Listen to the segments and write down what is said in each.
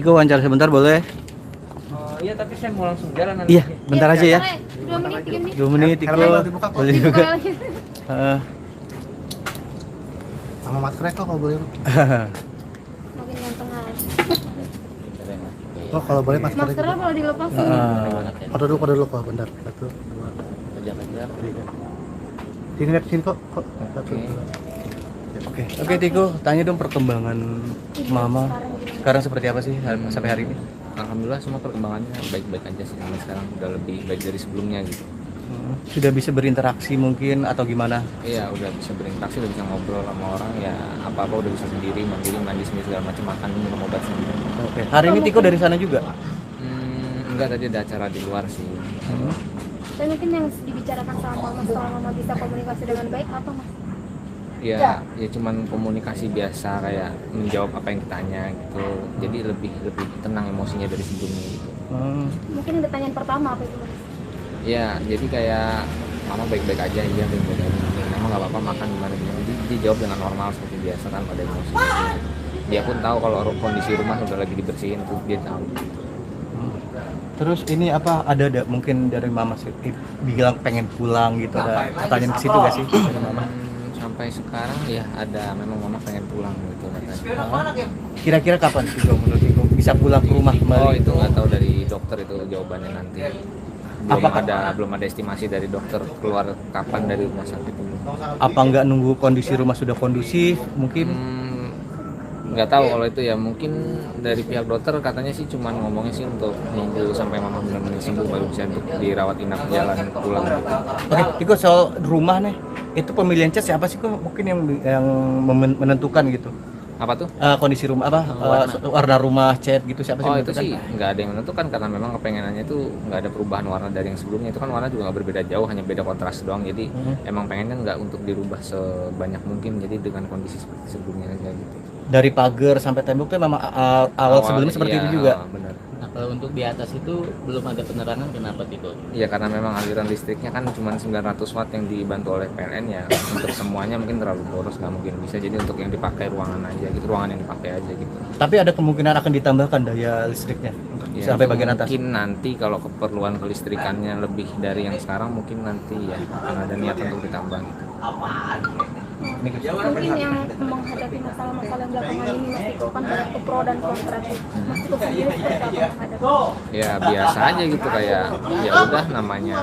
Tiko wawancara sebentar boleh? Oh iya, tapi saya mau langsung jalan nanti. Iya, bentar aja ya. 2 menit, 3 menit. 2 menit Tiko. Karena dibuka kok. Boleh juga. Sama maskernya kok kalau boleh. Makin ganteng aja. Oh kalau boleh maskernya. Maskernya kalau dilepas Kode dulu kok, bentar. 1, 2, 3. Sini lihat sini kok. 1, 2. Oke Tiko, tanya dong perkembangan Mama sekarang seperti apa sih sampai hari ini? Alhamdulillah semua perkembangannya baik-baik aja sih. Sampai sekarang udah lebih baik dari sebelumnya gitu. Sudah bisa berinteraksi mungkin atau gimana? Iya, udah bisa berinteraksi, udah bisa ngobrol sama orang, ya apa-apa udah bisa sendiri, mandiri, mandi sendiri segala macam, makan minum obat sendiri. Oke. Hari ini Tiko dari sana juga? Enggak, tadi ada acara di luar sih. Dan mungkin yang dibicarakan sama Mama setelah Mama bisa komunikasi dengan baik apa Mas? Ya cuman komunikasi biasa, kayak menjawab apa yang ditanya gitu. Jadi lebih tenang emosinya dari sebelumnya gitu. Mungkin yang ditanyaan pertama apa itu Mas? Ya, jadi kayak Mama baik-baik aja, iya baik-baik aja. Mama nggak apa-apa makan gimana. Dijawab dengan normal seperti biasa tanpa ada emosi. Dia pun tahu kalau kondisi rumah sudah lagi dibersihin, tuh dia tahu. Terus ini apa ada mungkin dari Mama sih bilang pengen pulang gitu, ada pertanyaan ke situ gak sih dari Mama? Sampai sekarang ya ada, memang Mama pengen pulang gitu katanya. Kira-kira kapan sih menurut Tiko bisa pulang ke rumah kembali? Oh itu nggak tahu dari dokter, itu jawabannya nanti. Belum ada estimasi dari dokter keluar kapan dari rumah sakit itu. Apa nggak nunggu kondisi rumah sudah kondusif mungkin? Nggak tahu kalau itu ya, mungkin dari pihak dokter katanya sih cuman ngomongnya sih untuk nunggu sampai Mama benar-benar sembuh baru bisa untuk dirawat inap jalan pulang gitu. Oke, Tiko soal rumah nih, itu pemilihan cat siapa sih kok mungkin yang menentukan gitu? Apa tuh? Kondisi rumah apa warna rumah cat gitu siapa sih? Oh itu sih nggak ada yang menentukan, karena memang kepengenannya itu nggak ada perubahan warna dari yang sebelumnya. Itu kan warna juga nggak berbeda jauh, hanya beda kontras doang. Jadi emang pengennya nggak untuk dirubah sebanyak mungkin, jadi dengan kondisi seperti sebelumnya aja gitu. Dari pagar sampai tembok tuh memang awal sebelumnya seperti iya, itu juga. Benar. Nah kalau untuk di atas itu belum ada penerangan, kenapa Tiko? Iya, karena memang aliran listriknya kan cuma 900 watt yang dibantu oleh PLN ya. Untuk semuanya mungkin terlalu boros, nggak mungkin bisa. Jadi untuk yang dipakai ruangan aja gitu, ruangan yang dipakai aja gitu. Tapi ada kemungkinan akan ditambahkan daya listriknya Ya, sampai bagian atas. Mungkin nanti kalau keperluan kelistrikannya lebih dari yang sekarang, mungkin nanti ya akan ada niat untuk ditambah gitu. Mungkin yang menghadapi masalah-masalah yang belakangan ini Mas Tiko kan banyak ke pro dan kontra. Mas Tiko sendiri seperti apa menghadapi? Ya biasa aja gitu, kayak ya udah, namanya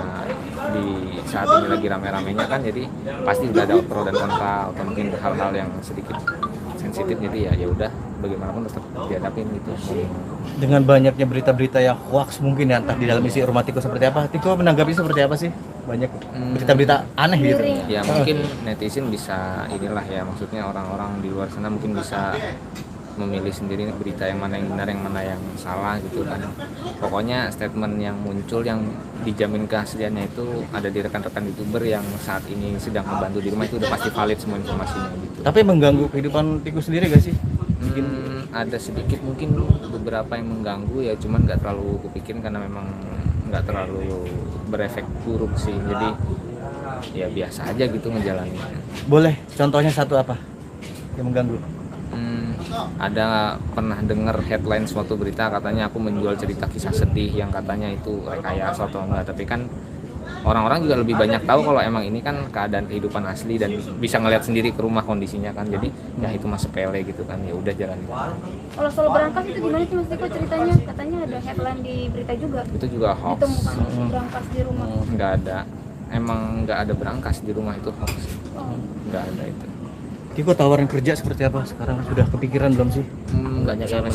di saat ini lagi rame-ramenya kan, jadi pasti udah ada pro dan kontra atau mungkin hal-hal yang sedikit sensitif, jadi ya udah bagaimanapun tetap dihadapin gitu. Dengan banyaknya berita-berita yang hoax mungkin ya, entah di dalam isi rumah Tiko seperti apa. Tiko menanggapi seperti apa sih? Banyak berita-berita aneh gitu. Ya mungkin netizen bisa inilah ya, maksudnya orang-orang di luar sana mungkin bisa memilih sendiri berita yang mana yang benar, yang mana yang salah gitu kan. Pokoknya statement yang muncul yang dijamin keasliannya itu ada di rekan-rekan YouTuber yang saat ini sedang membantu di rumah, itu udah pasti valid semua informasinya gitu. Tapi mengganggu kehidupan Tiko sendiri gak sih? Ada sedikit mungkin beberapa yang mengganggu ya, cuman nggak terlalu kupikirin karena memang nggak terlalu berefek buruk sih. Jadi ya biasa aja gitu ngejalanin. Boleh contohnya satu apa yang mengganggu? Ada pernah dengar headline suatu berita katanya aku menjual cerita kisah sedih yang katanya itu rekayasa atau enggak, tapi kan orang-orang juga lebih banyak tahu kalau emang ini kan keadaan kehidupan asli dan bisa ngeliat sendiri ke rumah kondisinya kan. Jadi ya itu mah sepele gitu kan, ya udah jalanin. Kalau soal berangkas itu gimana sih Mas Tiko ceritanya? Katanya ada headline di berita juga. Itu juga hoax. Ditemukan berangkas di rumah. Nggak ada, emang nggak ada berangkas di rumah, itu hoax. Nggak ada itu. Tiko tawaran kerja seperti apa sekarang, sudah kepikiran belum sih? Banyak yang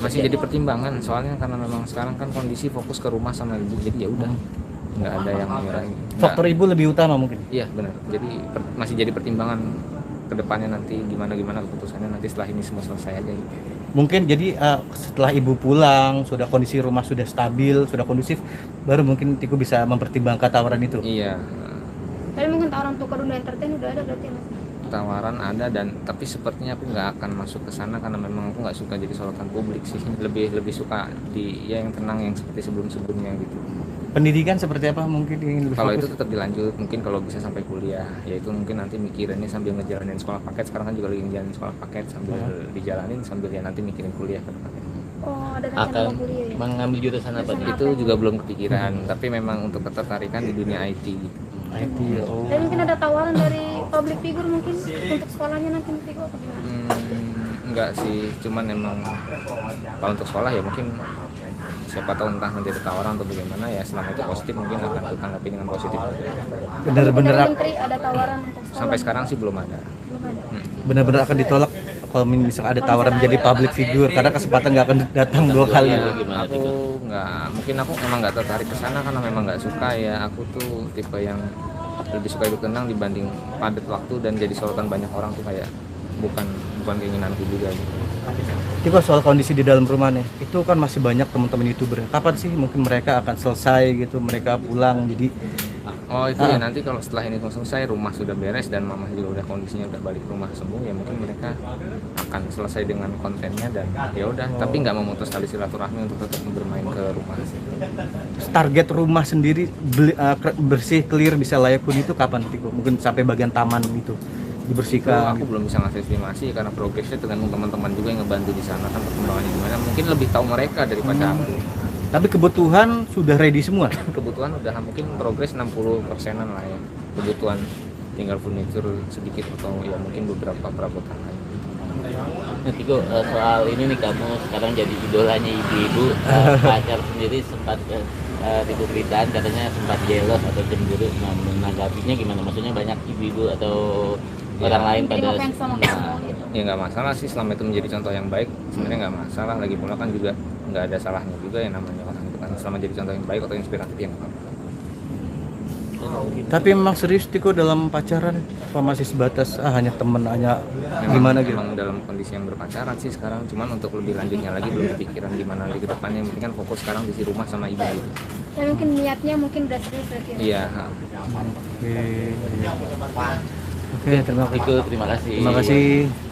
masih jadi pertimbangan, soalnya karena memang sekarang kan kondisi fokus ke rumah sama ibu, jadi ya udah nggak ada yang nyerahin. Faktor ibu lebih utama mungkin. Iya benar, jadi masih jadi pertimbangan kedepannya nanti gimana keputusannya nanti setelah ini semua selesai aja gitu. Mungkin jadi setelah ibu pulang, sudah kondisi rumah sudah stabil, sudah kondusif, baru mungkin Tiko bisa mempertimbangkan tawaran itu. Iya. Tapi mungkin tawaran untuk Dunia Entertain udah ada berarti Mas? Tawaran ada, dan tapi sepertinya aku nggak akan masuk ke sana karena memang aku nggak suka jadi sorotan publik sih. Lebih suka di ya yang tenang, yang seperti sebelumnya gitu. Pendidikan seperti apa mungkin ingin lebih Kalau fokus? itu tetap dilanjut, mungkin kalau bisa sampai kuliah, yaitu mungkin nanti mikirannya sambil ngejalanin sekolah paket. Sekarang kan juga lagi ngejalanin sekolah paket, sambil dijalanin sambil ya nanti mikirin kuliah ke depannya. Oh, ada rencana akan mau kuliah ya? mengambil jurusan apa? Jurusan Itu juga belum kepikiran, tapi memang untuk ketertarikan di dunia IT gitu. IT ya. Oh. Dan mungkin ada tawaran dari public figure mungkin untuk sekolahnya nanti Mas Tiko apa gimana? Enggak sih, cuman emang kalau untuk sekolah ya mungkin siapa tahu entah nanti ada tawaran atau bagaimana, ya selama itu positif mungkin akan ditanggapi dengan positif. Bener-bener Dari menteri ada tawaran untuk sekolah? Sampai sekarang sih belum ada. Belum ada. bener-bener akan ditolak kalau misalkan ada tawaran menjadi public figure karena kesempatan nggak akan datang 2 kali. Iya, gimana Aku Tiko? mungkin aku emang nggak tertarik ke sana karena memang nggak suka ya. Aku tuh tipe yang lebih suka hidup tenang dibanding padat waktu dan jadi sorotan banyak orang tuh kayak bukan keinginanku juga gitu. Itu soal kondisi di dalam rumah nih, itu kan masih banyak teman-teman youtuber. Kapan sih mungkin mereka akan selesai gitu, mereka pulang jadi Oh itu ya nanti kalau setelah ini selesai, rumah sudah beres dan mama juga udah kondisinya udah balik rumah sembuh, ya mungkin mereka akan selesai dengan kontennya dan ya udah. Tapi nggak memutus tali silaturahmi untuk tetap bermain ke rumah. target rumah sendiri bersih, clear, bisa layak huni itu kapan Tiko? Mungkin sampai bagian taman gitu Itu dibersihkan. aku belum bisa ngasih estimasi karena progresnya tergantung teman-teman juga yang ngebantu di sana kan perkembangannya gimana. Mungkin lebih tahu mereka daripada aku. Tapi kebutuhan sudah ready semua. Kebutuhan udah mungkin progres 60%-an lah ya. Kebutuhan tinggal furniture sedikit atau ya mungkin beberapa perabotan lain. Nah, Tiko, soal ini nih, kamu sekarang jadi idolanya ibu-ibu. Pacar sendiri sempat di pemberitaan katanya sempat jealous atau cemburu. Nah, menanggapinya gimana? Maksudnya banyak ibu-ibu atau orang lain Mungkin pada apa yang sama kamu gitu. Ya nggak masalah sih selama itu menjadi contoh yang baik, sebenarnya nggak masalah. Lagi pula kan juga nggak ada salahnya juga yang namanya orang itu kan, selama jadi contoh yang baik atau inspiratif ya nggak apa-apa. Tapi memang serius Tiko dalam pacaran apa masih sebatas hanya temen, hanya gimana gitu? Memang dalam kondisi yang berpacaran sih sekarang, cuman untuk lebih lanjutnya lagi belum kepikiran gimana lagi ke depannya. Yang penting kan fokus sekarang di rumah sama ibu gitu. Ya mungkin niatnya mungkin udah serius berarti ya. Iya. Oke, terima kasih. Tiko, terima kasih. Terima kasih.